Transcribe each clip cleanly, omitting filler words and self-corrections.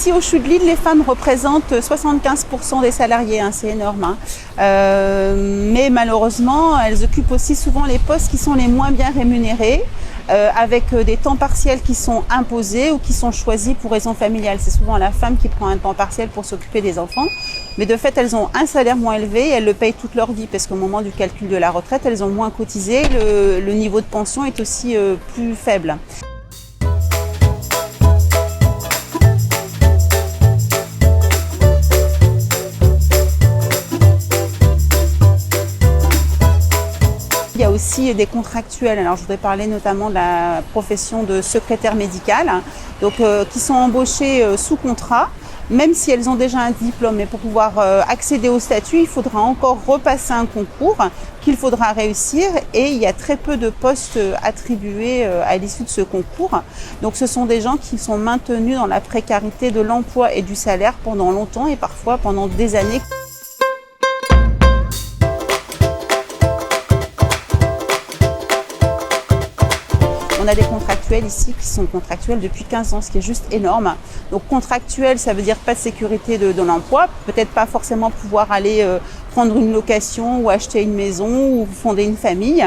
ici au CHU de Lille, les femmes représentent 75% des salariés, c'est énorme. Mais malheureusement, elles occupent aussi souvent les postes qui sont les moins bien rémunérés, avec des temps partiels qui sont imposés ou qui sont choisis pour raison familiale. C'est souvent la femme qui prend un temps partiel pour s'occuper des enfants. Mais de fait, elles ont un salaire moins élevé et elles le payent toute leur vie parce qu'au moment du calcul de la retraite, elles ont moins cotisé. Le niveau de pension est aussi plus faible. Il y a aussi des contractuels. Alors, je voudrais parler notamment de la profession de secrétaire médicale, qui sont embauchées sous contrat, même si elles ont déjà un diplôme. Mais pour pouvoir accéder au statut, il faudra encore repasser un concours qu'il faudra réussir. Et il y a très peu de postes attribués à l'issue de ce concours. Donc, ce sont des gens qui sont maintenus dans la précarité de l'emploi et du salaire pendant longtemps et parfois pendant des années. On a des contractuels ici qui sont contractuels depuis 15 ans, ce qui est juste énorme. Donc contractuel, ça veut dire pas de sécurité de l'emploi, peut-être pas forcément pouvoir aller prendre une location ou acheter une maison ou fonder une famille.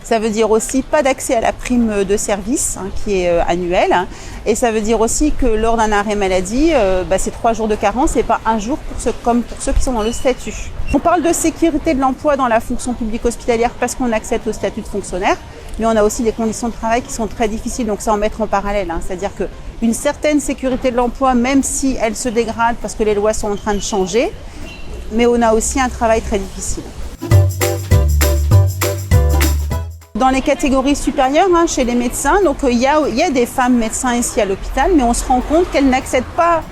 Ça veut dire aussi pas d'accès à la prime de service qui est annuelle. Et ça veut dire aussi que lors d'un arrêt maladie, c'est 3 jours de carence et pas un jour comme pour ceux qui sont dans le statut. On parle de sécurité de l'emploi dans la fonction publique hospitalière parce qu'on accède au statut de fonctionnaire. Mais on a aussi des conditions de travail qui sont très difficiles, donc ça en mettre en parallèle. C'est-à-dire qu'une certaine sécurité de l'emploi, même si elle se dégrade parce que les lois sont en train de changer, mais on a aussi un travail très difficile. Dans les catégories supérieures, chez les médecins, donc il y a des femmes médecins ici à l'hôpital, mais on se rend compte qu'elles n'accèdent pas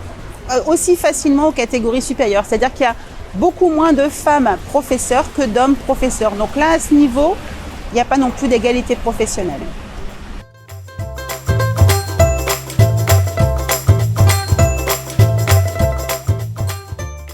aussi facilement aux catégories supérieures. C'est-à-dire qu'il y a beaucoup moins de femmes professeurs que d'hommes professeurs. Donc là, à ce niveau, il n'y a pas non plus d'égalité professionnelle.